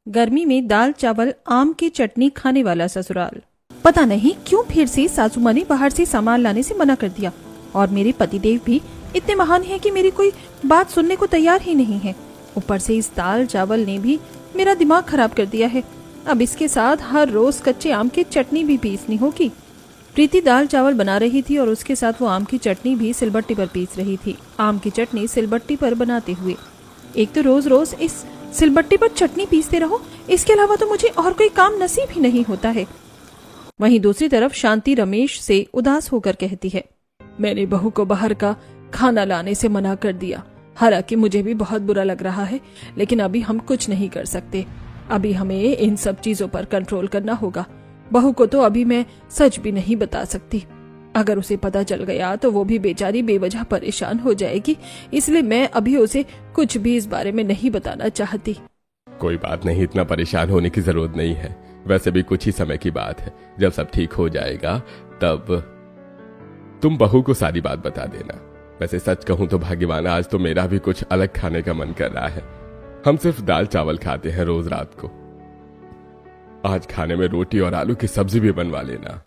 गर्मी में दाल चावल आम की चटनी खाने वाला ससुराल। पता नहीं क्यों फिर से सासू माँ ने बाहर से सामान लाने से मना कर दिया, और मेरे पतिदेव भी इतने महान हैं कि मेरी कोई बात सुनने को तैयार ही नहीं है। ऊपर से इस दाल चावल ने भी मेरा दिमाग खराब कर दिया है। अब इसके साथ हर रोज कच्चे आम की चटनी भी पीसनी होगी। प्रीति दाल चावल बना रही थी और उसके साथ वो आम की चटनी भी सिलबट्टी पर पीस रही थी। आम की चटनी सिलबट्टी पर बनाते हुए, एक तो रोज रोज इस सिलबट्टी पर चटनी पीसते रहो, इसके अलावा तो मुझे और कोई काम नसीब ही नहीं होता है। वहीं दूसरी तरफ शांति रमेश से उदास होकर कहती है, मैंने बहू को बाहर का खाना लाने से मना कर दिया। हालांकि मुझे भी बहुत बुरा लग रहा है, लेकिन अभी हम कुछ नहीं कर सकते। अभी हमें इन सब चीजों पर कंट्रोल करना होगा। बहू को तो अभी मैं सच भी नहीं बता सकती। अगर उसे पता चल गया तो वो भी बेचारी बेवजह परेशान हो जाएगी, इसलिए मैं अभी उसे कुछ भी इस बारे में नहीं बताना चाहती। कोई बात नहीं, इतना परेशान होने की जरूरत नहीं है। वैसे भी कुछ ही समय की बात है, जब सब ठीक हो जाएगा तब तुम बहू को सारी बात बता देना। वैसे सच कहूं तो भाग्यवान, आज तो मेरा भी कुछ अलग खाने का मन कर रहा है। हम सिर्फ दाल चावल खाते हैं रोज रात को। आज खाने में रोटी और आलू की सब्जी भी बनवा लेना।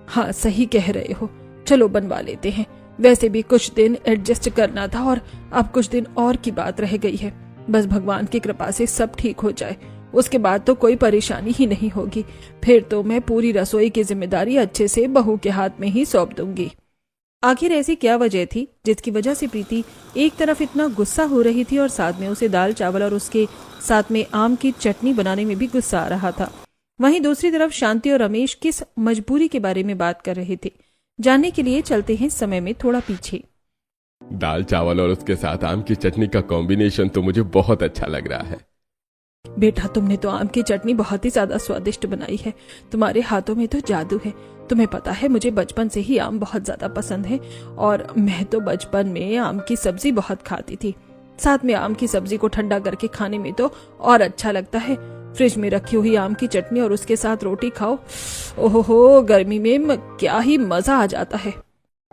हाँ सही कह रहे हो, चलो बनवा लेते हैं। वैसे भी कुछ दिन एडजस्ट करना था और अब कुछ दिन और की बात रह गई है। बस भगवान की कृपा से सब ठीक हो जाए, उसके बाद तो कोई परेशानी ही नहीं होगी। फिर तो मैं पूरी रसोई की जिम्मेदारी अच्छे से बहू के हाथ में ही सौंप दूंगी। आखिर ऐसी क्या वजह थी जिसकी वजह से प्रीति एक तरफ इतना गुस्सा हो रही थी और साथ में उसे दाल चावल और उसके साथ में आम की चटनी बनाने में भी गुस्सा आ रहा था। वहीं दूसरी तरफ शांति और रमेश किस मजबूरी के बारे में बात कर रहे थे, जानने के लिए चलते हैं समय में थोड़ा पीछे। दाल चावल और उसके साथ आम की चटनी का कॉम्बिनेशन तो मुझे बहुत अच्छा लग रहा है। बेटा, तुमने तो आम की चटनी बहुत ही ज्यादा स्वादिष्ट बनाई है। तुम्हारे हाथों में तो जादू है। तुम्हें पता है मुझे बचपन से ही आम बहुत ज्यादा पसंद है, और मैं तो बचपन में आम की सब्जी बहुत खाती थी। साथ में आम की सब्जी को ठंडा करके खाने में तो और अच्छा लगता है। फ्रिज में रखी हुई आम की चटनी और उसके साथ रोटी खाओ, ओहो, गर्मी में क्या ही मजा आ जाता है।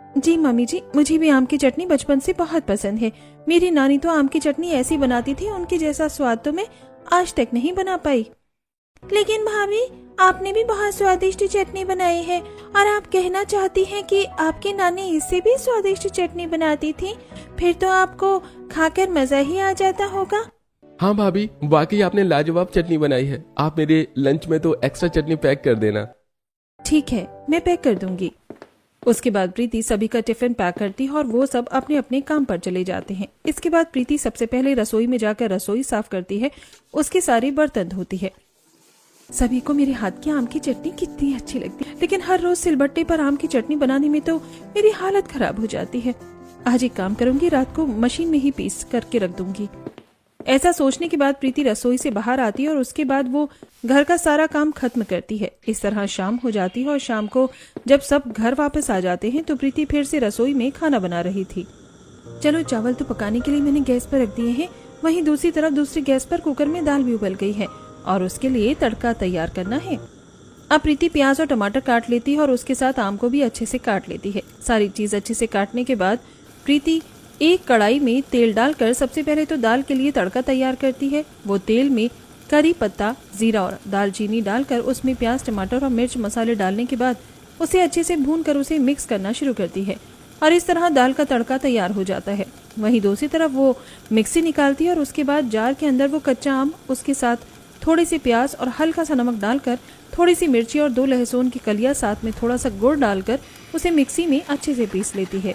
जी मम्मी जी, मुझे भी आम की चटनी बचपन से बहुत पसंद है। मेरी नानी तो आम की चटनी ऐसी बनाती थी, उनके जैसा स्वाद तो मैं आज तक नहीं बना पाई। लेकिन भाभी, आपने भी बहुत स्वादिष्ट चटनी बनाई है, और आप कहना चाहती हैं कि आपकी नानी इससे भी स्वादिष्ट चटनी बनाती थी? फिर तो आपको खाकर मजा ही आ जाता होगा। हाँ भाभी, वाकई आपने लाजवाब चटनी बनाई है। आप मेरे लंच में तो एक्स्ट्रा चटनी पैक कर देना। ठीक है, मैं पैक कर दूंगी। उसके बाद प्रीति सभी का टिफिन पैक करती है और वो सब अपने अपने काम पर चले जाते हैं। इसके बाद प्रीति सबसे पहले रसोई में जाकर रसोई साफ करती है, उसके सारे बर्तन धोती है। सभी को मेरे हाथ की आम की चटनी कितनी अच्छी लगती है, लेकिन हर रोज सिलबट्टे पर आम की चटनी बनाने में तो मेरी हालत खराब हो जाती है। आज एक काम करूंगी, रात को मशीन में ही पीस करके रख दूंगी। ऐसा सोचने के बाद प्रीति रसोई से बाहर आती है और उसके बाद वो घर का सारा काम खत्म करती है। इस तरह शाम हो जाती है और शाम को जब सब घर वापस आ जाते हैं तो प्रीति फिर से रसोई में खाना बना रही थी। चलो, चावल तो पकाने के लिए मैंने गैस पर रख दिए हैं। वहीं दूसरी तरफ दूसरी गैस पर कुकर में दाल भी उबल गई है और उसके लिए तड़का तैयार करना है। अब प्रीति प्याज और टमाटर काट लेती है और उसके साथ आम को भी अच्छे से काट लेती है। सारी चीज अच्छे से काटने के बाद प्रीति एक कढ़ाई में तेल डालकर सबसे पहले तो दाल के लिए तड़का तैयार करती है। वो तेल में करी पत्ता, जीरा और दालचीनी डालकर उसमें प्याज, टमाटर और मिर्च मसाले डालने के बाद उसे अच्छे से भूनकर उसे मिक्स करना शुरू करती है और इस तरह दाल का तड़का तैयार हो जाता है। वहीं दूसरी तरफ वो मिक्सी निकालती है और उसके बाद जार के अंदर वो कच्चा आम, उसके साथ थोड़ी सी प्याज और हल्का सा नमक डालकर, थोड़ी सी मिर्ची और 2 लहसुन की कलियां, साथ में थोड़ा सा गुड़ डालकर उसे मिक्सी में अच्छे से पीस लेती है।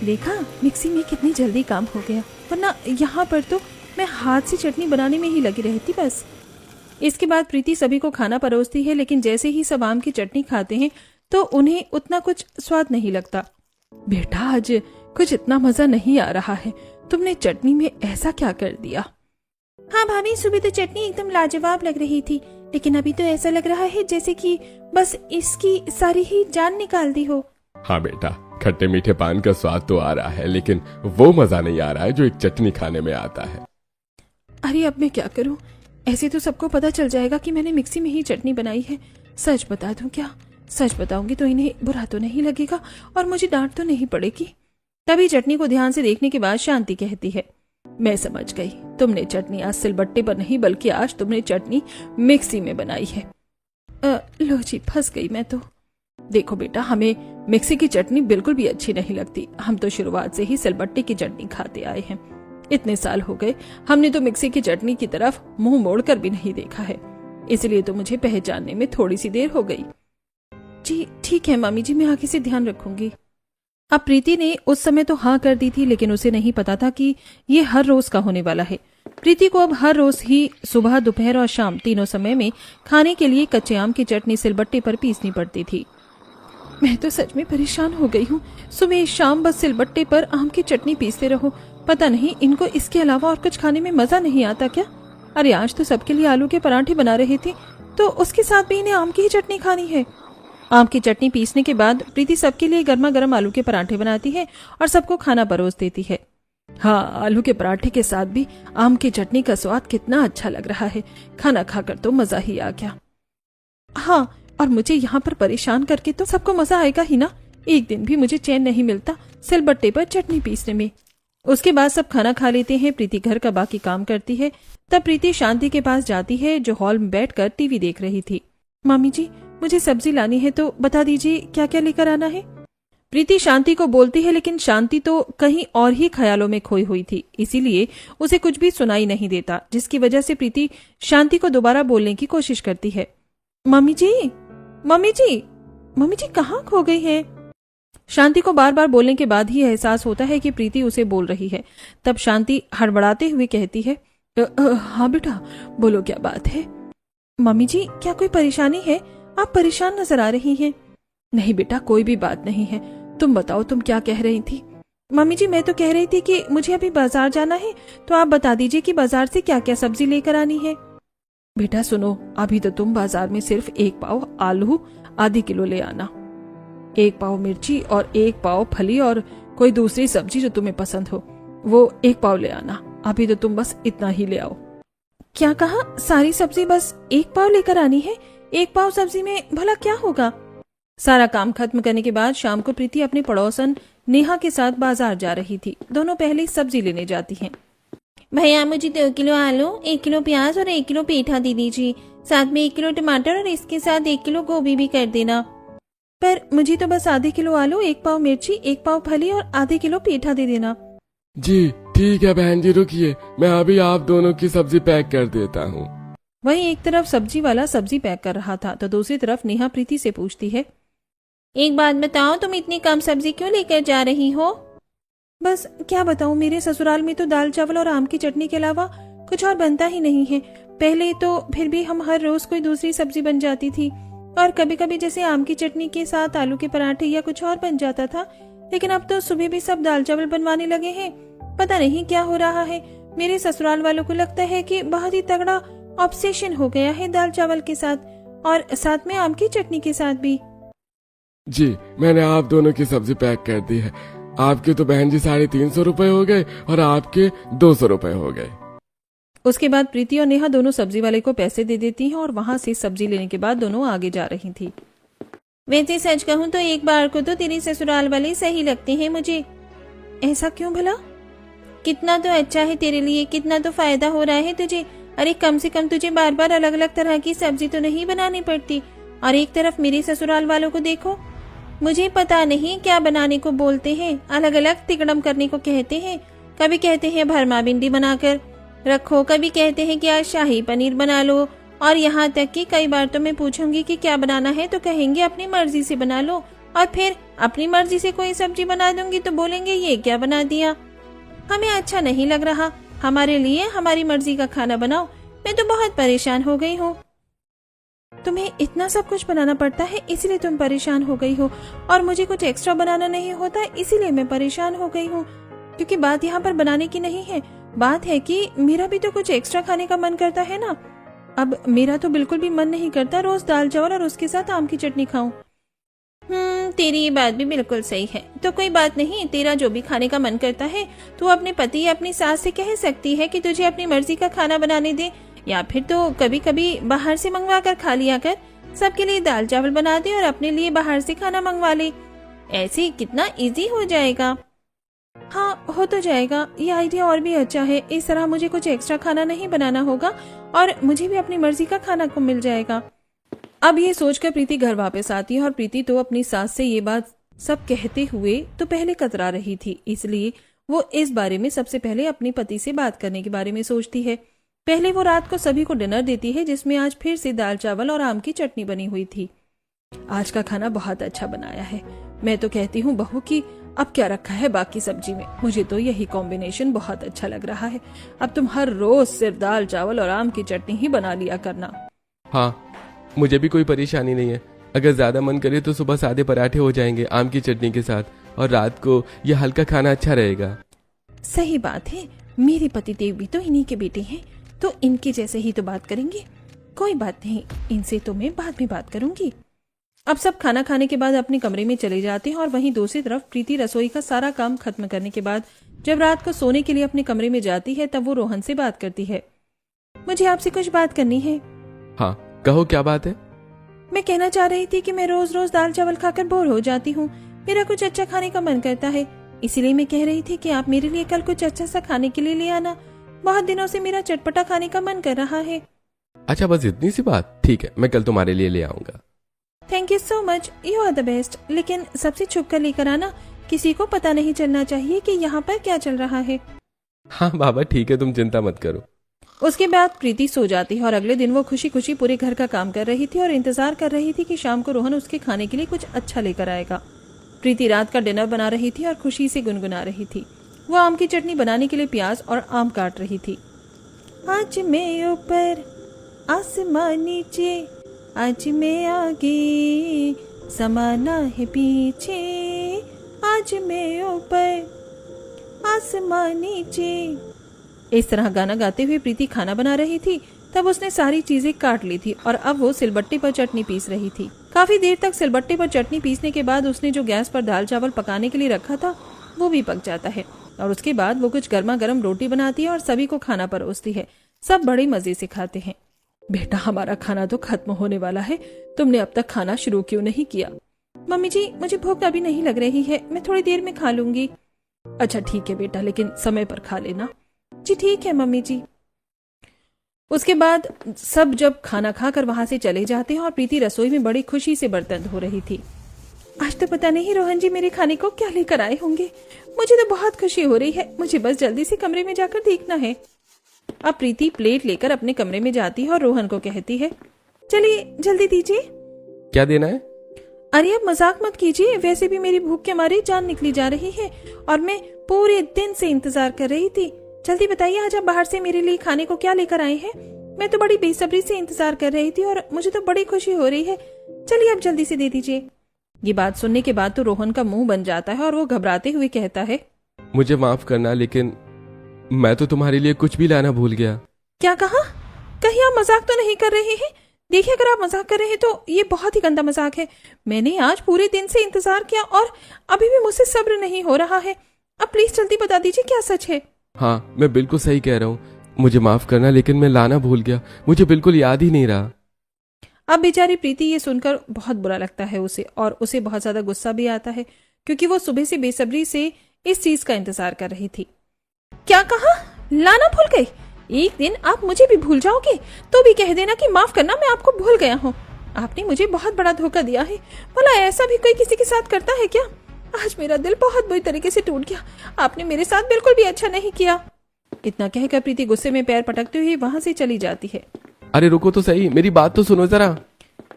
देखा, मिक्सी में कितनी जल्दी काम हो गया, वरना यहाँ पर तो मैं हाथ से चटनी बनाने में ही लगी रहती बस। इसके बाद प्रीति सभी को खाना परोसती है, लेकिन जैसे ही सब आम की चटनी खाते हैं तो उन्हें उतना कुछ स्वाद नहीं लगता। बेटा, आज कुछ इतना मजा नहीं आ रहा है, तुमने चटनी में ऐसा क्या कर दिया? हाँ भाभी, सुबह तो चटनी एकदम लाजवाब लग रही थी, लेकिन अभी तो ऐसा लग रहा है जैसे कि बस इसकी सारी ही जान निकाल दी हो। हाँ बेटा, खट्टे मीठे पान का स्वाद तो आ रहा है, लेकिन वो मजा नहीं आ रहा है जो एक चटनी खाने में आता है। अरे अब मैं क्या करूं? ऐसे तो सबको पता चल जाएगा कि मैंने मिक्सी में ही चटनी बनाई है। सच बता दूं क्या? सच बताऊंगी तो इन्हें बुरा तो नहीं लगेगा और मुझे डांट तो नहीं पड़ेगी। तभी चटनी को ध्यान से देखने के बाद शांति कहती है, मैं समझ गई, तुमने चटनी आज सिलबट्टे पर नहीं बल्कि आज तुमने चटनी मिक्सी में बनाई है। लो जी, फंस गई मैं तो। देखो बेटा, हमें मिक्सी की चटनी बिल्कुल भी अच्छी नहीं लगती। हम तो शुरुआत से ही सिलबट्टे की चटनी खाते आए हैं। इतने साल हो गए, हमने तो मिक्सी की चटनी की तरफ मुंह मोड़कर भी नहीं देखा है। इसलिए तो मुझे पहचानने में थोड़ी सी देर हो गई। जी ठीक है मामी जी, मैं आगे से ध्यान रखूंगी। अब प्रीति ने उस समय तो हाँ कर दी थी, लेकिन उसे नहीं पता था कि ये हर रोज का होने वाला है। प्रीति को अब हर रोज ही सुबह, दोपहर और शाम तीनों समय में खाने के लिए कच्चे आम की चटनी सिलबट्टे पर पीसनी पड़ती थी। मैं तो सच में परेशान हो गई हूँ। सुबह शाम बस सिलबट्टे पर आम की चटनी पीसते रहो। पता नहीं इनको इसके अलावा और कुछ खाने में मजा नहीं आता क्या? अरे आज तो सबके लिए आलू के पराठे बना रहे थे, तो उसके साथ भी इन्हें आम की ही चटनी खानी है। आम की चटनी पीसने के बाद प्रीति सबके लिए गर्मा गर्म आलू के पराठे बनाती है और सबको खाना परोस देती है। हाँ, आलू के पराठे के साथ भी आम की चटनी का स्वाद कितना अच्छा लग रहा है। खाना खाकर तो मजा ही आ गया। हाँ, और मुझे यहाँ पर परेशान करके तो सबको मजा आएगा ही ना। एक दिन भी मुझे चैन नहीं मिलता सिलबट्टे पर चटनी पीसने में। उसके बाद सब खाना खा लेते हैं। प्रीति घर का बाकी काम करती है। तब प्रीति शांति के पास जाती है, जो हॉल में बैठकर टीवी देख रही थी। मामी जी, मुझे सब्जी लानी है, तो बता दीजिए क्या क्या लेकर आना है। प्रीति शांति को बोलती है, लेकिन शांति तो कहीं और ही ख्यालों में खोई हुई थी, इसीलिए उसे कुछ भी सुनाई नहीं देता, जिसकी वजह से प्रीति शांति को दोबारा बोलने की कोशिश करती है। मम्मी जी, मम्मी जी, मम्मी जी कहाँ खो गई है? शांति को बार बार बोलने के बाद ही एहसास होता है कि प्रीति उसे बोल रही है। तब शांति हड़बड़ाते हुए कहती है, हाँ बेटा, बोलो क्या बात है? मम्मी जी, क्या कोई परेशानी है? आप परेशान नजर आ रही हैं। नहीं बेटा, कोई भी बात नहीं है। तुम बताओ, तुम क्या कह रही थी? मम्मी जी, मैं तो कह रही थी कि मुझे अभी बाजार जाना है, तो आप बता दीजिए कि बाजार से क्या क्या सब्जी लेकर आनी है। बेटा सुनो, अभी तो तुम बाजार में सिर्फ 1 पाव आलू आधी किलो ले आना, 1 पाव मिर्ची और 1 पाव फली और कोई दूसरी सब्जी जो तुम्हें पसंद हो वो 1 पाव ले आना। अभी तो तुम बस इतना ही ले आओ। क्या कहा? सारी सब्जी बस 1 पाव लेकर आनी है? 1 पाव सब्जी में भला क्या होगा? सारा काम खत्म करने के बाद शाम को प्रीति अपने पड़ोसन नेहा के साथ बाजार जा रही थी। दोनों पहले सब्जी लेने जाती हैं। भैया, मुझे 2 किलो आलू, 1 किलो प्याज और 1 किलो पेठा दे दीजिए। साथ में 1 किलो टमाटर और इसके साथ 1 किलो गोभी भी कर देना। पर मुझे तो बस आधे किलो आलू, 1 पाव मिर्ची, 1 पाव फली और आधे किलो पेठा दे देना। जी ठीक है बहन जी, रुकिए, मैं अभी आप दोनों की सब्जी पैक कर देता हूँ। वहीं एक तरफ सब्जी वाला सब्जी पैक कर रहा था, तो दूसरी तरफ नेहा प्रीति से पूछती है, एक बात बताओ, तुम इतनी कम सब्जी क्यों लेकर जा रही हो? बस क्या बताऊं, मेरे ससुराल में तो दाल चावल और आम की चटनी के अलावा कुछ और बनता ही नहीं है। पहले तो फिर भी हम हर रोज कोई दूसरी सब्जी बन जाती थी, और कभी कभी जैसे आम की चटनी के साथ आलू के पराठे या कुछ और बन जाता था। लेकिन अब तो सुबह भी सब दाल चावल बनवाने लगे हैं। पता नहीं क्या हो रहा है। मेरे ससुराल वालों को लगता है कि बहुत ही तगड़ा ऑब्सेशन हो गया है दाल चावल के साथ, और साथ में आम की चटनी के साथ भी। जी, मैंने आप दोनों की सब्जी पैक कर दी है। आपके तो बहन जी 350 रुपए हो गए और आपके 200 रुपए हो गए। उसके बाद प्रीति और नेहा दोनों सब्जी वाले को पैसे दे देती हैं, और वहां से सब्जी लेने के बाद दोनों आगे जा रही थी। वैसे सच कहूँ तो एक बार को तो तेरे ससुराल वाले सही लगते हैं मुझे। ऐसा क्यों भला? कितना तो अच्छा है तेरे लिए, कितना तो फायदा हो रहा है तुझे। अरे कम से कम तुझे बार बार अलग अलग तरह की सब्जी तो नहीं बनानी पड़ती। और एक तरफ मेरे ससुराल वालों को देखो, मुझे पता नहीं क्या बनाने को बोलते हैं, अलग अलग तिकड़म करने को कहते हैं। कभी कहते हैं भरमा भिंडी बनाकर रखो, कभी कहते हैं कि आज शाही पनीर बना लो, और यहाँ तक कि कई बार तो मैं पूछूंगी कि क्या बनाना है तो कहेंगे अपनी मर्जी से बना लो, और फिर अपनी मर्जी से कोई सब्जी बना दूंगी तो बोलेंगे ये क्या बना दिया। हमें अच्छा नहीं लग रहा, हमारे लिए हमारी मर्जी का खाना बनाओ। मैं तो बहुत परेशान हो गई हूँ। तुम्हें इतना सब कुछ बनाना पड़ता है इसलिए तुम परेशान हो गई हो, और मुझे कुछ एक्स्ट्रा बनाना नहीं होता इसीलिए मैं परेशान हो गई हूँ। क्योंकि बात यहाँ पर बनाने की नहीं है, बात है कि मेरा भी तो कुछ एक्स्ट्रा खाने का मन करता है ना। अब मेरा तो बिल्कुल भी मन नहीं करता रोज दाल चावल और उसके साथ आम की चटनी खाऊं। तेरी ये बात भी बिल्कुल सही है। तो कोई बात नहीं, तेरा जो भी खाने का मन करता है तू अपने पति या अपनी सास से कह सकती है कि तुझे अपनी मर्जी का खाना बनाने दे, या फिर तो कभी कभी बाहर से मंगवा कर खा लिया कर। सबके लिए दाल चावल बना दे और अपने लिए बाहर से खाना मंगवा ले। ऐसे कितना इजी हो जाएगा। हाँ, हो तो जाएगा। ये आइडिया और भी अच्छा है। इस तरह मुझे कुछ एक्स्ट्रा खाना नहीं बनाना होगा और मुझे भी अपनी मर्जी का खाना को मिल जाएगा। अब ये सोचकर प्रीति घर वापस आती है और प्रीति तो अपनी सास से ये बात सब कहते हुए तो पहले कतरा रही थी, इसलिए वो इस बारे में सबसे पहले अपने पति से बात करने के बारे में सोचती है। पहले वो रात को सभी को डिनर देती है, जिसमें आज फिर से दाल चावल और आम की चटनी बनी हुई थी। आज का खाना बहुत अच्छा बनाया है। मैं तो कहती हूँ बहू की अब क्या रखा है बाकी सब्जी में, मुझे तो यही कॉम्बिनेशन बहुत अच्छा लग रहा है। अब तुम हर रोज सिर्फ दाल चावल और आम की चटनी ही बना लिया करना। हाँ, मुझे भी कोई परेशानी नहीं है। अगर ज्यादा मन करे तो सुबह सादे पराठे हो जाएंगे आम की चटनी के साथ, और रात को यह हल्का खाना अच्छा रहेगा। सही बात है, मेरे पति देव भी तो इन्हीं के बेटे हैं, तो इनके जैसे ही तो बात करेंगे। कोई बात नहीं, इनसे तो मैं बाद में बात करूंगी। अब सब खाना खाने के बाद अपने कमरे में चले जाते हैं और वहीं दूसरी तरफ प्रीति रसोई का सारा काम खत्म करने के बाद जब रात को सोने के लिए अपने कमरे में जाती है तब वो रोहन से बात करती है। मुझे आपसे कुछ बात करनी है। हाँ कहो, क्या बात है? मैं कहना चाह रही थी कि मैं रोज रोज दाल चावल खाकर बोर हो जाती हूँ। मेरा कुछ अच्छा खाने का मन करता है, इसीलिए मैं कह रही थी कि आप मेरे लिए कल कुछ अच्छा सा खाने के लिए ले आना। बहुत दिनों से मेरा चटपटा खाने का मन कर रहा है। अच्छा, बस इतनी सी बात? ठीक है, मैं कल तुम्हारे लिए ले आऊंगा। Thank you so much, you are the best. लेकिन सबसे छुप कर लेकर आना, किसी को पता नहीं चलना चाहिए कि यहाँ पर क्या चल रहा है। हाँ बाबा ठीक है, तुम चिंता मत करो। उसके बाद प्रीति सो जाती है और अगले दिन वो खुशी खुशी पूरे घर का काम कर रही थी और इंतजार कर रही थी कि शाम को रोहन उसके खाने के लिए कुछ अच्छा लेकर आएगा। प्रीति रात का डिनर बना रही थी और खुशी से गुनगुना रही थी। वो आम की चटनी बनाने के लिए प्याज और आम काट रही थी। आज मैं ऊपर आसमान नीचे, आज मैं आगे समाना है पीछे, आज मैं ऊपर आसमान नीचे। इस तरह गाना गाते हुए प्रीति खाना बना रही थी। तब उसने सारी चीजें काट ली थी और अब वो सिलबट्टे पर चटनी पीस रही थी। काफी देर तक सिलबट्टे पर चटनी पीसने के बाद उसने जो गैस पर दाल चावल पकाने के लिए रखा था वो भी पक जाता है और उसके बाद वो कुछ गर्मा गर्म रोटी बनाती है और सभी को खाना परोसती है। सब बड़े मजे से खाते हैं। बेटा, हमारा खाना तो खत्म होने वाला है, तुमने अब तक खाना शुरू क्यों नहीं किया? मम्मी जी, मुझे भूख अभी नहीं लग रही है, मैं थोड़ी देर में खा लूंगी। अच्छा ठीक है बेटा, लेकिन समय पर खा लेना। जी ठीक है मम्मी जी। उसके बाद सब जब खाना खाकर वहां से चले जाते हैं और प्रीति रसोई में बड़ी खुशी से बर्तन धो रही थी। आज तो पता नहीं रोहन जी मेरे खाने को क्या लेकर आए होंगे। मुझे तो बहुत खुशी हो रही है, मुझे बस जल्दी से कमरे में जाकर देखना है। अब प्रीति प्लेट लेकर अपने कमरे में जाती है और रोहन को कहती है, चलिए जल्दी दीजिए। क्या देना है? अरे अब मजाक मत कीजिए, वैसे भी मेरी भूख के मारे जान निकली जा रही है और मैं पूरे दिन से इंतजार कर रही थी। जल्दी बताइए, आज आप बाहर से मेरे लिए खाने को क्या लेकर आए हैं? मैं तो बड़ी बेसब्री से इंतजार कर रही थी और मुझे तो बड़ी खुशी हो रही है। चलिए अब जल्दी से दे दीजिए। ये बात सुनने के बाद तो रोहन का मुंह बन जाता है और वो घबराते हुए कहता है, मुझे माफ करना, लेकिन मैं तो तुम्हारे लिए कुछ भी लाना भूल गया। क्या कहा? कहीं आप मजाक तो नहीं कर रहे हैं? देखिए, अगर आप मजाक कर रहे हैं तो ये बहुत ही गंदा मजाक है। मैंने आज पूरे दिन से इंतजार किया और अभी भी मुझसे सब्र नहीं हो रहा है। अब प्लीज जल्दी बता दीजिए क्या सच है। हाँ, मैं बिल्कुल सही कह रहा हूँ। मुझे माफ करना, लेकिन मैं लाना भूल गया, मुझे बिल्कुल याद ही नहीं रहा। अब बेचारी प्रीति ये सुनकर बहुत बुरा लगता है उसे, और उसे बहुत ज्यादा गुस्सा भी आता है क्योंकि वो सुबह से बेसब्री से इस चीज का इंतजार कर रही थी। क्या कहा? लाना भूल गई? एक दिन आप मुझे भी भूल जाओगे तो भी कह देना कि माफ करना, मैं आपको भूल गया हूँ। आपने मुझे बहुत बड़ा धोखा दिया है। भला ऐसा भी कोई किसी के साथ करता है क्या? आज मेरा दिल बहुत बुरी तरीके से टूट गया। आपने मेरे साथ बिल्कुल भी अच्छा नहीं किया। इतना कहकर प्रीति गुस्से में पैर पटकते हुए वहां से चली जाती है। अरे रुको तो सही, मेरी बात तो सुनो जरा।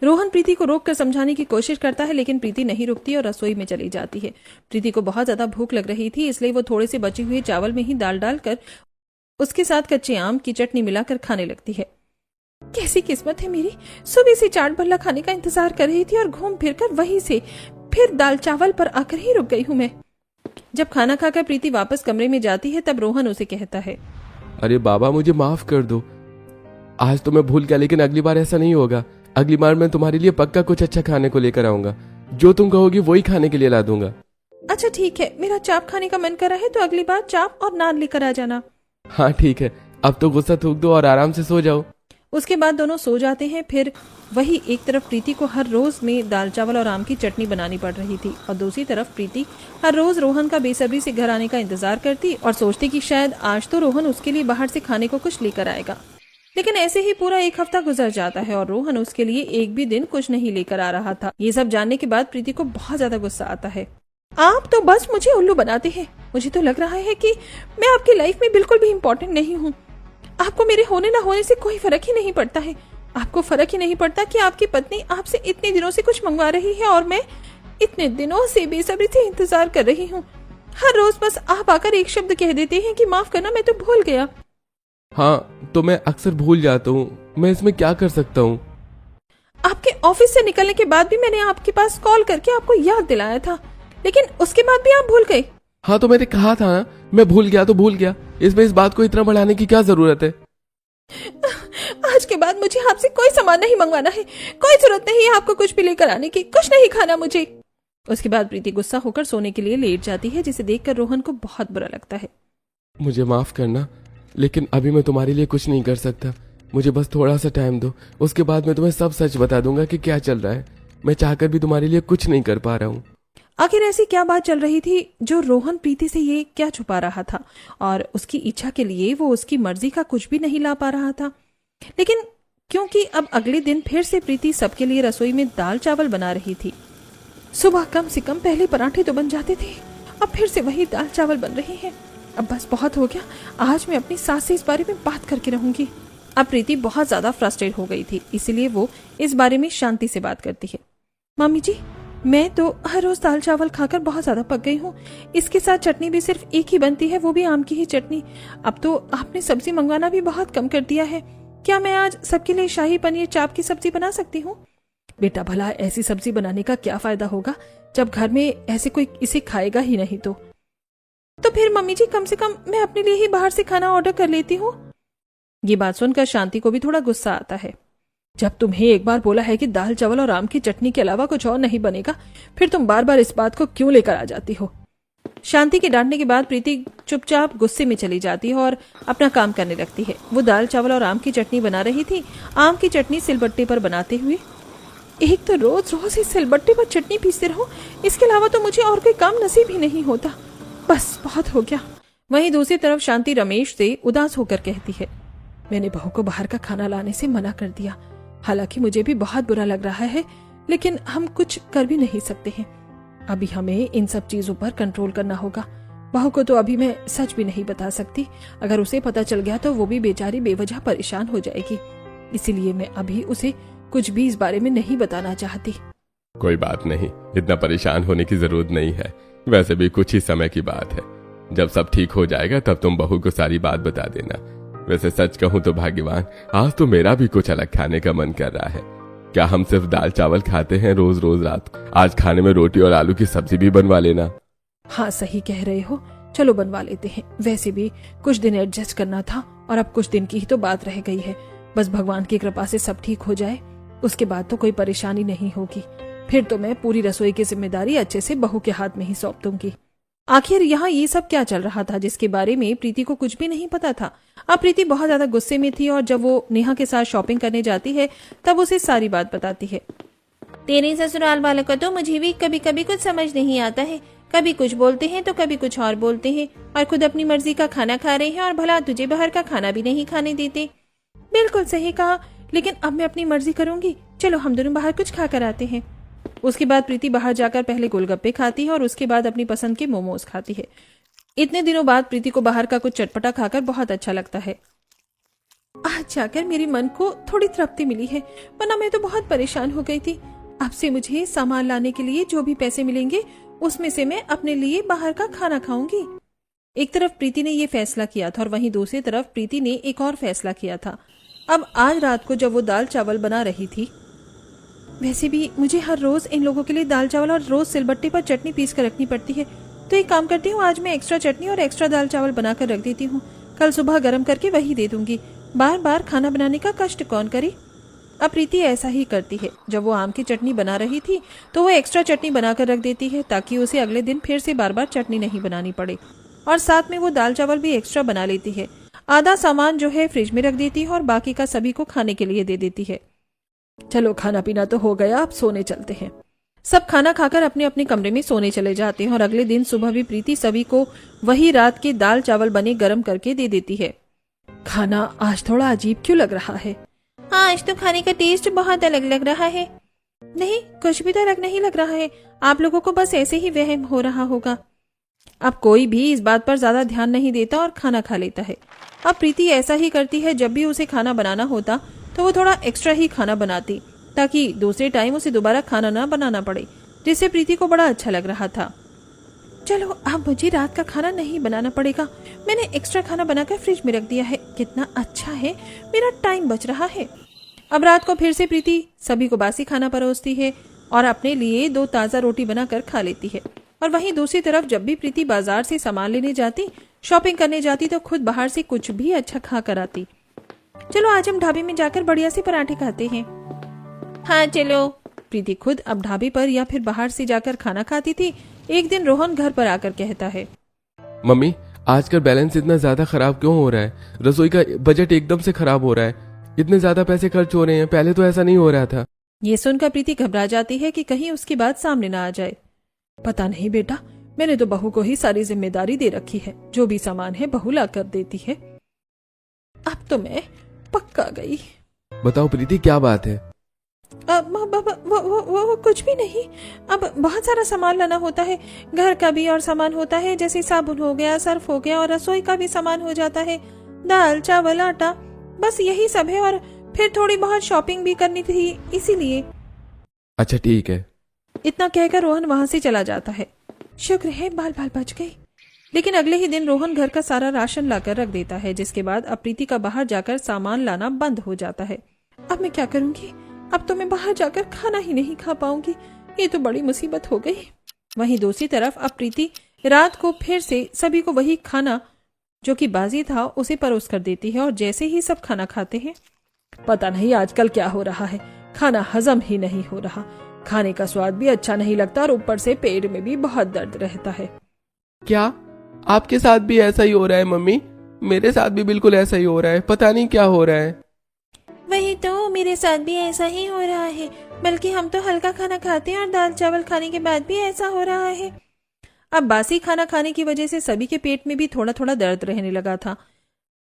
रोहन प्रीति को रोककर समझाने की कोशिश करता है, लेकिन प्रीति नहीं रुकती और रसोई में चली जाती है। प्रीति को बहुत ज्यादा भूख लग रही थी, इसलिए वो थोड़े से बचे हुए चावल में ही दाल डालकर उसके साथ कच्चे आम की चटनी मिलाकर खाने लगती है। कैसी किस्मत है मेरी, सुबह से चाट भल्ला खाने का इंतजार कर रही थी और घूम फिर कर वहीं से फिर दाल चावल पर आकर ही रुक गई हूँ मैं। जब खाना खाकर प्रीति वापस कमरे में जाती है तब रोहन उसे कहता है, अरे बाबा मुझे माफ कर दो, आज तो मैं भूल गया, लेकिन अगली बार ऐसा नहीं होगा। अगली बार मैं तुम्हारे लिए पक्का कुछ अच्छा खाने को लेकर आऊंगा। जो तुम कहोगी वही खाने के लिए ला दूंगा। अच्छा ठीक है, मेरा चाप खाने का मन कर रहा है तो अगली बार चाप और नान लेकर आ जाना। हाँ ठीक है, अब तो गुस्सा थूक दो और आराम से सो जाओ। उसके बाद दोनों सो जाते हैं। फिर वही एक तरफ प्रीति को हर रोज में दाल चावल और आम की चटनी बनानी पड़ रही थी और दूसरी तरफ प्रीति हर रोज रोहन का बेसब्री से घर आने का इंतजार करती और सोचती कि शायद आज तो रोहन उसके लिए बाहर से खाने को कुछ लेकर आएगा। लेकिन ऐसे ही पूरा एक हफ्ता गुजर जाता है और रोहन उसके लिए एक भी दिन कुछ नहीं लेकर आ रहा था। ये सब जानने के बाद प्रीति को बहुत ज्यादा गुस्सा आता है। आप तो बस मुझे उल्लू बनाते हैं। मुझे तो लग रहा है कि मैं आपकी लाइफ में बिल्कुल भी इम्पोर्टेंट नहीं हूँ। आपको मेरे होने ना होने से कोई फर्क ही नहीं पड़ता है। आपको फर्क ही नहीं पड़ता कि आपकी पत्नी आपसे इतने दिनों से कुछ मंगवा रही है और मैं इतने दिनों से बेसब्री से इंतजार कर रही हूँ। हर रोज बस आप आकर एक शब्द कह देते हैं कि माफ करना, मैं तो भूल गया। हाँ, तो मैं अक्सर भूल जाता हूँ, मैं इसमें क्या कर सकता हूँ। आपके ऑफिस से निकलने के बाद भी मैंने आपके पास कॉल करके आपको याद दिलाया था, लेकिन उसके बाद भी आप भूल गए। हाँ, तो मैंने कहा था ना, मैं भूल गया तो भूल गया। इसमें इस बात को इतना बढ़ाने की क्या जरूरत है। आज के बाद मुझे आपसे कोई सामान नहीं मंगवाना है। कोई जरूरत नहीं है आपको कुछ भी लेकर आने की। कुछ नहीं खाना मुझे। उसके बाद प्रीति गुस्सा होकर सोने के लिए लेट जाती है, जिसे देखकर रोहन को बहुत बुरा लगता है। मुझे माफ करना, लेकिन अभी मैं तुम्हारे लिए कुछ नहीं कर सकता। मुझे बस थोड़ा सा टाइम दो, उसके बाद मैं तुम्हें सब सच बता दूंगा कि क्या चल रहा है। मैं चाहकर भी तुम्हारे लिए कुछ नहीं कर पा रहा हूँ। आखिर ऐसी क्या बात चल रही थी जो रोहन प्रीति से ये क्या छुपा रहा था और उसकी इच्छा के लिए वो उसकी मर्जी का कुछ भी नहीं ला पा रहा था। लेकिन क्योंकि अब अगले दिन फिर से प्रीति सबके लिए रसोई में दाल चावल बना रही थी। सुबह कम से कम पहले पराठे तो बन जाते थे, अब फिर से वही दाल चावल बन रहे हैं। अब बस बहुत हो गया। आज मैं अपनी सास से इस बारे में बात करके रहूंगी। अब प्रीति बहुत ज्यादा फ्रस्ट्रेट हो गई थी, इसीलिए वो इस बारे में शांति से बात करती है। मम्मी जी, मैं तो हर रोज दाल चावल खाकर बहुत ज्यादा पक गई हूँ। इसके साथ चटनी भी सिर्फ एक ही बनती है, वो भी आम की ही चटनी। अब तो आपने सब्जी मंगवाना भी बहुत कम कर दिया है। क्या मैं आज सबके लिए शाही पनीर चाप की सब्जी बना सकती हूँ? बेटा, भला ऐसी सब्जी बनाने का क्या फायदा होगा जब घर में ऐसे कोई इसे खाएगा ही नहीं। तो फिर मम्मी जी, कम से कम मैं अपने लिए ही बाहर से खाना ऑर्डर कर लेती हूँ। ये बात सुनकर शांति को भी थोड़ा गुस्सा आता है। जब तुम्हें एक बार बोला है कि दाल चावल और आम की चटनी के अलावा कुछ और नहीं बनेगा, फिर तुम बार बार इस बात को क्यों लेकर आ जाती हो? शांति के डांटने के बाद प्रीति चुपचाप गुस्से में चली जाती है और अपना काम करने लगती है। वो दाल चावल और आम की चटनी बना रही थी। आम की चटनी सिलबट्टे पर बनाते हुए, एक तो रोज रोज इस सिलबट्टे पर चटनी पीसते रहो, इसके अलावा तो मुझे और कोई काम नसीब ही नहीं होता। बस बहुत हो गया। वहीं दूसरी तरफ शांति रमेश से उदास होकर कहती है, मैंने बहू को बाहर का खाना लाने से मना कर दिया। हालांकि मुझे भी बहुत बुरा लग रहा है, लेकिन हम कुछ कर भी नहीं सकते हैं। अभी हमें इन सब चीजों पर कंट्रोल करना होगा। बहू को तो अभी मैं सच भी नहीं बता सकती। अगर उसे पता चल गया तो वो भी बेचारी बेवजह परेशान हो जाएगी। इसीलिए मैं अभी उसे कुछ भी इस बारे में नहीं बताना चाहती। कोई बात नहीं, इतना परेशान होने की जरूरत नहीं है। वैसे भी कुछ ही समय की बात है। जब सब ठीक हो जाएगा तब तुम बहू को सारी बात बता देना। वैसे सच कहूं तो भाग्यवान, आज तो मेरा भी कुछ अलग खाने का मन कर रहा है। क्या हम सिर्फ दाल चावल खाते हैं रोज रोज रात? आज खाने में रोटी और आलू की सब्जी भी बनवा लेना। हाँ, सही कह रहे हो। चलो बनवा लेते हैं। वैसे भी कुछ दिन एडजस्ट करना था और अब कुछ दिन की ही तो बात रह गई है। बस भगवान की कृपा से सब ठीक हो जाए, उसके बाद तो कोई परेशानी नहीं होगी। फिर तो मैं पूरी रसोई की जिम्मेदारी अच्छे से बहू के हाथ में ही सौंप दूंगी। आखिर यहाँ ये सब क्या चल रहा था जिसके बारे में प्रीति को कुछ भी नहीं पता था। अब प्रीति बहुत ज्यादा गुस्से में थी और जब वो नेहा के साथ शॉपिंग करने जाती है तब उसे सारी बात बताती है। तेरे ससुराल वालों का तो मुझे भी कभी कभी कुछ समझ नहीं आता है। कभी कुछ बोलते हैं तो कभी कुछ और बोलते हैं और खुद अपनी मर्जी का खाना खा रहे हैं और भला तुझे बाहर का खाना भी नहीं खाने देते। बिल्कुल सही कहा, लेकिन अब मैं अपनी मर्जी करूंगी। चलो हम दोनों बाहर कुछ खा कर आते हैं। उसके बाद प्रीति बाहर जाकर पहले गोलगप्पे खाती है और उसके बाद अपनी पसंद के मोमोज खाती है। इतने दिनों बाद प्रीति को बाहर का कुछ चटपटा खाकर बहुत अच्छा लगता है। आज जाकर मेरे मन को थोड़ी तृप्ति मिली है, वरना मैं तो बहुत परेशान हो गई थी। अब से मुझे सामान लाने के लिए जो भी पैसे मिलेंगे उसमें से मैं अपने लिए बाहर का खाना खाऊंगी। एक तरफ प्रीति ने ये फैसला किया था और वहीं दूसरी तरफ प्रीति ने एक और फैसला किया था। अब आज रात को जब वो दाल चावल बना रही थी, वैसे भी मुझे हर रोज इन लोगों के लिए दाल चावल और रोज सिलबट्टे पर चटनी पीस कर रखनी पड़ती है, तो एक काम करती हूँ, आज मैं एक्स्ट्रा चटनी और एक्स्ट्रा दाल चावल बनाकर रख देती हूँ। कल सुबह गर्म करके वही दे दूंगी। बार बार खाना बनाने का कष्ट कौन करे। अब प्रीति ऐसा ही करती है। जब वो आम की चटनी बना रही थी तो वो एक्स्ट्रा चटनी बनाकर रख देती है ताकि उसे अगले दिन फिर से बार बार चटनी नहीं बनानी पड़े, और साथ में वो दाल चावल भी एक्स्ट्रा बना लेती है। आधा सामान जो है फ्रिज में रख देती है और बाकी का सभी को खाने के लिए दे देती है। चलो खाना पीना तो हो गया, अब सोने चलते हैं। सब खाना खाकर अपने अपने कमरे में सोने चले जाते हैं और अगले दिन सुबह भी प्रीति सभी को वही रात के दाल चावल बने गरम करके दे देती है। खाना आज थोड़ा अजीब क्यों लग रहा है? आज तो खाने का टेस्ट बहुत अलग लग रहा है। नहीं, कुछ भी तो अलग नहीं लग रहा है। आप लोगों को बस ऐसे ही वहम हो रहा होगा। अब कोई भी इस बात पर ज्यादा ध्यान नहीं देता और खाना खा लेता है। अब प्रीति ऐसा ही करती है, जब भी उसे खाना बनाना होता तो वो थोड़ा एक्स्ट्रा ही खाना बनाती ताकि दूसरे टाइम उसे दोबारा खाना ना बनाना पड़े, जिससे प्रीति को बड़ा अच्छा लग रहा था। चलो अब मुझे रात का खाना नहीं बनाना पड़ेगा, मैंने एक्स्ट्रा खाना बनाकर फ्रिज में रख दिया है। कितना अच्छा है, मेरा टाइम बच रहा है। अब रात को फिर से प्रीति सभी को बासी खाना परोसती है और अपने लिए 2 ताज़ा रोटी बनाकर खा लेती है। और वहीं दूसरी तरफ जब भी प्रीति बाजार से सामान लेने जाती, शॉपिंग करने जाती, तो खुद बाहर से कुछ भी अच्छा खा कर आती। चलो आज हम ढाबे में जाकर बढ़िया से पराठे खाते हैं। हाँ चलो। प्रीति खुद अब ढाबे पर या फिर बाहर से जाकर खाना खाती थी। एक दिन रोहन घर पर आकर कहता है, मम्मी आजकल बैलेंस इतना ज्यादा खराब क्यों हो रहा है? रसोई का बजट एकदम से खराब हो रहा है, इतने ज्यादा पैसे खर्च हो रहे हैं, पहले तो ऐसा नहीं हो रहा था। ये सुनकर प्रीति घबरा जाती है कि कहीं उसकी बात सामने ना आ जाए। पता नहीं बेटा, मैंने तो बहू को ही सारी जिम्मेदारी दे रखी है, जो भी सामान है बहू ला कर देती है। अब तो मैं पक्का गई। बताओ प्रीति क्या बात है? वो कुछ भी नहीं। अब बहुत सारा सामान लाना होता है, घर का भी और सामान होता है, जैसे साबुन हो गया, सर्फ हो गया, और रसोई का भी सामान हो जाता है, दाल चावल आटा, बस यही सब है। और फिर थोड़ी बहुत शॉपिंग भी करनी थी, इसीलिए। अच्छा ठीक है। इतना कहकर रोहन वहां से चला जाता है। शुक्र है बाल बाल बच गए। लेकिन अगले ही दिन रोहन घर का सारा राशन लाकर रख देता है, जिसके बाद अब प्रीति का बाहर जाकर सामान लाना बंद हो जाता है। अब मैं क्या करूंगी? अब तो मैं बाहर जाकर खाना ही नहीं खा पाऊंगी, ये तो बड़ी मुसीबत हो गई। वहीं दूसरी तरफ अब प्रीति रात को फिर से सभी को वही खाना जो कि बाजी था उसे परोस कर देती है। और जैसे ही सब खाना खाते हैं, पता नहीं आजकल क्या हो रहा है, खाना हजम ही नहीं हो रहा, खाने का स्वाद भी अच्छा नहीं लगता और ऊपर से पेट में भी बहुत दर्द रहता है। क्या आपके साथ भी ऐसा ही हो रहा है मम्मी? मेरे साथ भी बिल्कुल ऐसा ही हो रहा है, पता नहीं क्या हो रहा है। वही तो, मेरे साथ भी ऐसा ही हो रहा है, बल्कि हम तो हल्का खाना खाते हैं और दाल चावल खाने के बाद भी ऐसा हो रहा है। अब बासी खाना खाने की वजह से सभी के पेट में भी थोड़ा थोड़ा दर्द रहने लगा था।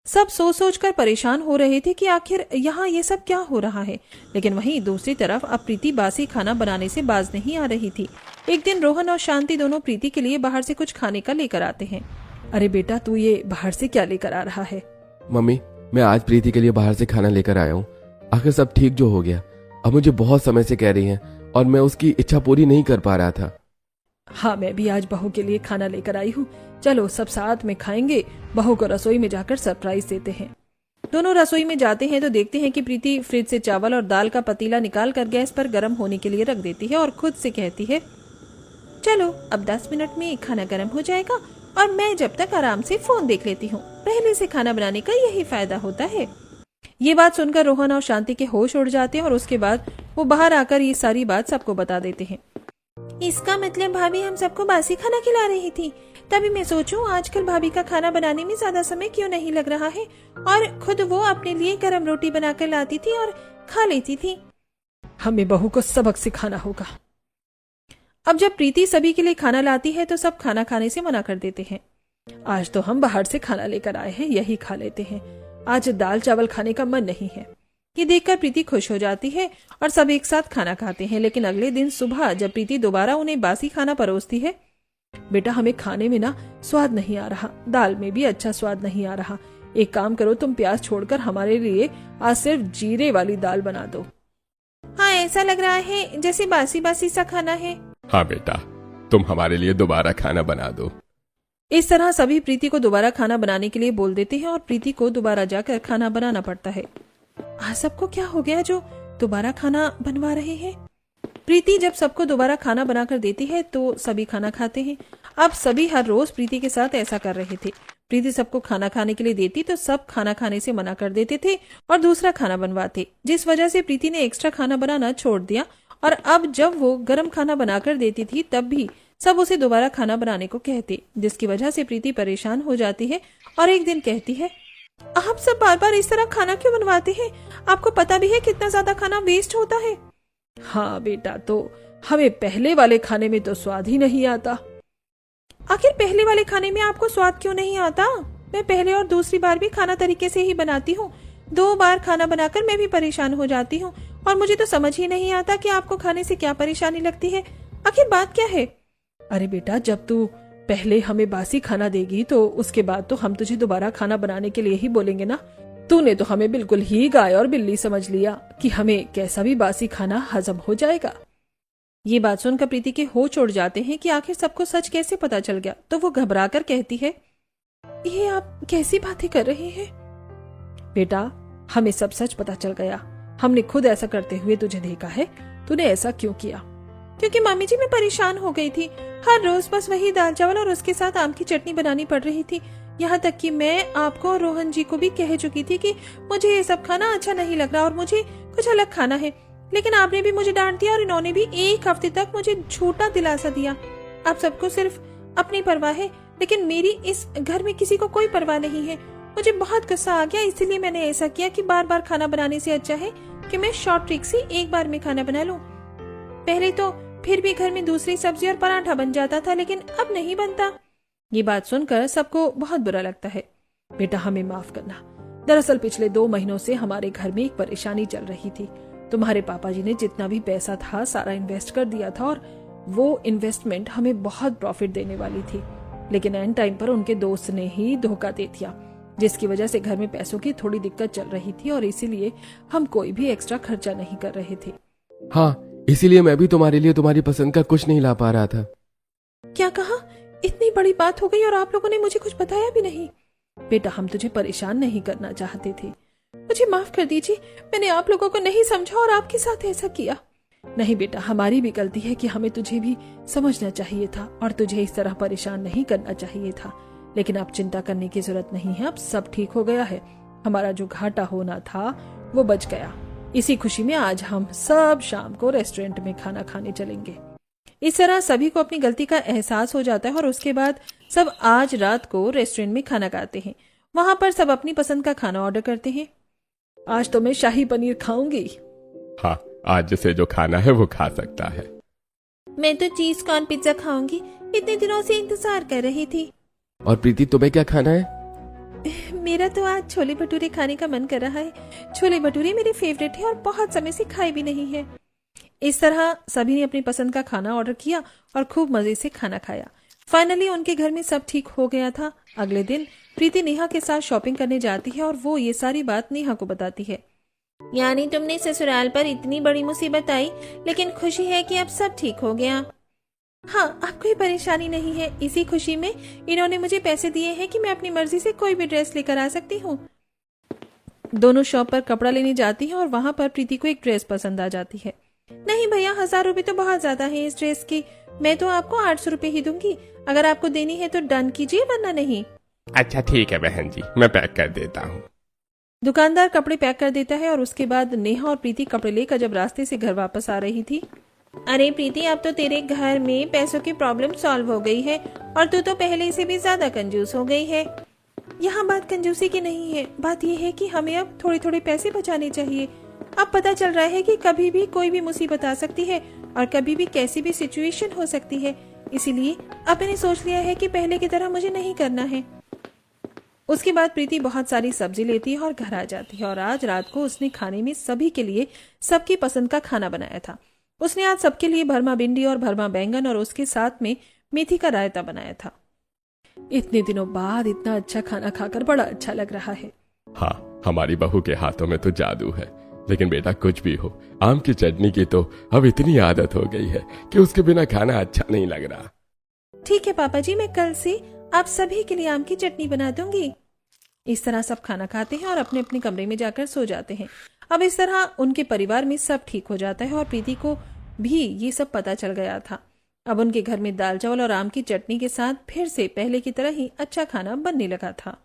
सब सोच सोच कर परेशान हो रहे थे कि आखिर यहाँ ये सब क्या हो रहा है। लेकिन वहीं दूसरी तरफ अब प्रीति बासी खाना बनाने से बाज नहीं आ रही थी। एक दिन रोहन और शांति दोनों प्रीति के लिए बाहर से कुछ खाने का लेकर आते हैं। अरे बेटा, तू ये बाहर से क्या लेकर आ रहा है? मम्मी मैं आज प्रीति के लिए बाहर से खाना लेकर आया हूँ। आखिर सब ठीक जो हो गया। अब मुझे बहुत समय से कह रही है और मैं उसकी इच्छा पूरी नहीं कर पा रहा था। हाँ, मैं भी आज बहू के लिए खाना लेकर आई हूँ। चलो सब साथ में खाएंगे। बहू को रसोई में जाकर सरप्राइज देते हैं। दोनों रसोई में जाते हैं तो देखते हैं कि प्रीति फ्रिज से चावल और दाल का पतीला निकाल कर गैस पर गर्म होने के लिए रख देती है और खुद से कहती है, चलो अब 10 मिनट में खाना गर्म हो जाएगा और मैं जब तक आराम से फोन देख लेती हूँ। पहले से खाना बनाने का यही फायदा होता है। ये बात सुनकर रोहन और शांति के होश उड़ जाते हैं और उसके बाद वो बाहर आकर ये सारी बात सबको बता देते हैं। इसका मतलब भाभी हम सबको बासी खाना खिला रही थी। तभी मैं सोचूं आजकल भाभी का खाना बनाने में ज्यादा समय क्यों नहीं लग रहा है, और खुद वो अपने लिए गरम रोटी बनाकर लाती थी और खा लेती थी। हमें बहू को सबक सिखाना होगा। अब जब प्रीति सभी के लिए खाना लाती है तो सब खाना खाने से मना कर देते हैं। आज तो हम बाहर से खाना लेकर आए हैं, यही खा लेते हैं। आज दाल चावल खाने का मन नहीं है। ये देखकर प्रीति खुश हो जाती है और सब एक साथ खाना खाते हैं। लेकिन अगले दिन सुबह जब प्रीति दोबारा उन्हें बासी खाना परोसती है, बेटा हमें खाने में ना स्वाद नहीं आ रहा, दाल में भी अच्छा स्वाद नहीं आ रहा। एक काम करो, तुम प्याज छोड़कर हमारे लिए आज सिर्फ जीरे वाली दाल बना दो। हाँ, ऐसा लग रहा है जैसे बासी बासी सा खाना है। हाँ बेटा, तुम हमारे लिए दोबारा खाना बना दो। इस तरह सभी प्रीति को दोबारा खाना बनाने के लिए बोल देते हैं और प्रीति को दोबारा जाकर खाना बनाना पड़ता है। आज सबको क्या हो गया जो दोबारा खाना बनवा रहे हैं? प्रीति जब सबको दोबारा खाना बनाकर देती है तो सभी खाना खाते हैं। अब सभी हर रोज प्रीति के साथ ऐसा कर रहे थे। प्रीति सबको खाना खाने के लिए देती तो सब खाना खाने से मना कर देते थे और दूसरा खाना बनवाते, जिस वजह से प्रीति ने एक्स्ट्रा खाना बनाना छोड़ दिया। और अब जब वो गर्म खाना बनाकर देती थी तब भी सब उसे दोबारा खाना बनाने को कहते, जिसकी वजह से प्रीति परेशान हो जाती है और एक दिन कहती है, आप सब बार बार इस तरह खाना क्यों बनवाते हैं? आपको पता भी है कितना ज्यादा खाना वेस्ट होता है। हाँ बेटा, तो हमें पहले वाले खाने में तो स्वाद ही नहीं आता। आखिर पहले वाले खाने में आपको स्वाद क्यों नहीं आता? मैं पहले और दूसरी बार भी खाना तरीके से ही बनाती हूँ। 2 बार खाना बनाकर मैं भी परेशान हो जाती हूँ और मुझे तो समझ ही नहीं आता कि आपको खाने से क्या परेशानी लगती है। आखिर बात क्या है? अरे बेटा, जब तू पहले हमें बासी खाना देगी तो उसके बाद तो हम तुझे दोबारा खाना बनाने के लिए ही बोलेंगे ना। तूने तो हमें बिल्कुल ही गाय और बिल्ली समझ लिया कि हमें कैसा भी बासी खाना हजम हो जाएगा। ये बात सुनकर प्रीति के होश उड़ जाते हैं कि आखिर सबको सच कैसे पता चल गया। तो वो घबरा कर कहती है, ये आप कैसी बातें कर रहे हैं? बेटा, हमें सब सच पता चल गया। हमने खुद ऐसा करते हुए तुझे देखा है। तूने ऐसा क्यों किया? क्योंकि मामी जी मैं परेशान हो गई थी। हर रोज बस वही दाल चावल और उसके साथ आम की चटनी बनानी पड़ रही थी। यहाँ तक कि मैं आपको और रोहन जी को भी कह चुकी थी कि मुझे ये सब खाना अच्छा नहीं लग रहा और मुझे कुछ अलग खाना है। लेकिन आपने भी मुझे डांट दिया और इन्होंने भी 1 हफ्ते तक मुझे झूठा दिलासा दिया। आप सबको सिर्फ अपनी परवाह है, लेकिन मेरी इस घर में किसी को कोई परवाह नहीं है। मुझे बहुत गुस्सा आ गया, इसीलिए मैंने ऐसा किया कि बार बार खाना बनाने से अच्छा है कि मैं शॉर्ट ट्रिक से एक बार में खाना बना लूं। पहले तो फिर भी घर में दूसरी सब्जी और पराठा बन जाता था, लेकिन अब नहीं बनता। ये बात सुनकर सबको बहुत बुरा लगता है। बेटा, हमें माफ करना। दरअसल पिछले 2 महीनों से हमारे घर में एक परेशानी चल रही थी। तुम्हारे पापा जी ने जितना भी पैसा था सारा इन्वेस्ट कर दिया था और वो इन्वेस्टमेंट हमें बहुत प्रॉफिट देने वाली थी, लेकिन एंड टाइम पर उनके दोस्त ने ही धोखा दे दिया, जिसकी वजह से घर में पैसों की थोड़ी दिक्कत चल रही थी और इसीलिए हम कोई भी एक्स्ट्रा खर्चा नहीं कर रहे थे। हाँ, इसीलिए मैं भी तुम्हारे लिए तुम्हारी पसंद का कुछ नहीं ला पा रहा था। क्या कहा? इतनी बड़ी बात हो गई और आप लोगों ने मुझे कुछ बताया भी नहीं। बेटा, हम तुझे परेशान नहीं करना चाहते थे। मुझे माफ कर दीजिए, मैंने आप लोगों को नहीं समझा और आपके साथ ऐसा किया। नहीं बेटा, हमारी भी गलती है कि हमें तुझे भी समझना चाहिए था और तुझे इस तरह परेशान नहीं करना चाहिए था। लेकिन अब चिंता करने की जरूरत नहीं है, अब सब ठीक हो गया है। हमारा जो घाटा होना था वो बच गया। इसी खुशी में आज हम सब शाम को रेस्टोरेंट में खाना खाने चलेंगे। इस तरह सभी को अपनी गलती का एहसास हो जाता है और उसके बाद सब आज रात को रेस्टोरेंट में खाना खाते हैं। वहां पर सब अपनी पसंद का खाना ऑर्डर करते हैं। आज तो मैं शाही पनीर खाऊंगी। हाँ, आज जिसे जो खाना है वो खा सकता है। मैं तो चीज कॉर्न पिज्जा खाऊंगी, इतने दिनों से इंतजार कर रही थी। और प्रीति, तुम्हें क्या खाना है? मेरा तो आज छोले भटूरे खाने का मन कर रहा है। छोले भटूरे मेरे फेवरेट है और बहुत समय से खाए भी नहीं है। इस तरह सभी ने अपनी पसंद का खाना ऑर्डर किया और खूब मजे से खाना खाया। फाइनली उनके घर में सब ठीक हो गया था। अगले दिन प्रीति नेहा के साथ शॉपिंग करने जाती है और वो ये सारी बात नेहा को बताती है। यानी तुमने ससुराल पर इतनी बड़ी मुसीबत आई, लेकिन खुशी है कि अब सब ठीक हो गया। हाँ, अब कोई परेशानी नहीं है। इसी खुशी में इन्होंने मुझे पैसे दिए हैं कि मैं अपनी मर्जी से कोई भी ड्रेस लेकर आ सकती हूँ। दोनों शॉप पर कपड़ा लेने जाती हैं और वहाँ पर प्रीति को एक ड्रेस पसंद आ जाती है। नहीं भैया, 1000 रुपए तो बहुत ज्यादा है इस ड्रेस की। मैं तो आपको 800 रुपए ही दूंगी। अगर आपको देनी है तो डन कीजिए, वरना नहीं। अच्छा ठीक है बहन जी, मैं पैक कर देता हूँ। दुकानदार कपड़े पैक कर देता है और उसके बाद नेहा और प्रीति कपड़े लेकर जब रास्ते से घर वापस आ रही थी। अरे प्रीति, अब तो तेरे घर में पैसों की प्रॉब्लम सॉल्व हो गई है और तू तो पहले से भी ज्यादा कंजूस हो गई है। यहाँ बात कंजूसी की नहीं है, बात यह है कि हमें अब थोड़े थोड़े पैसे बचाने चाहिए। अब पता चल रहा है कि कभी भी कोई भी मुसीबत आ सकती है और कभी भी कैसी भी सिचुएशन हो सकती है। इसीलिए अब मैंने सोच लिया है कि पहले की तरह मुझे नहीं करना है। उसके बाद प्रीति बहुत सारी सब्जी लेती है और घर आ जाती है और आज रात को उसने खाने में सभी के लिए सबकी पसंद का खाना बनाया था। उसने आज सबके लिए भरमा भिंडी और भरमा बैंगन और उसके साथ में मेथी का रायता बनाया था। इतने दिनों बाद इतना अच्छा खाना खाकर बड़ा अच्छा लग रहा है। हाँ, हमारी बहू के हाथों में तो जादू है। लेकिन बेटा, कुछ भी हो, आम की चटनी की तो अब इतनी आदत हो गई है कि उसके बिना खाना अच्छा नहीं लग रहा। ठीक है पापा जी, मैं कल से आप सभी के लिए आम की चटनी बना दूंगी। इस तरह सब खाना खाते हैं और अपने अपने कमरे में जाकर सो जाते हैं। अब इस तरह उनके परिवार में सब ठीक हो जाता है और प्रीति को भी ये सब पता चल गया था। अब उनके घर में दाल चावल और आम की चटनी के साथ फिर से पहले की तरह ही अच्छा खाना बनने लगा था।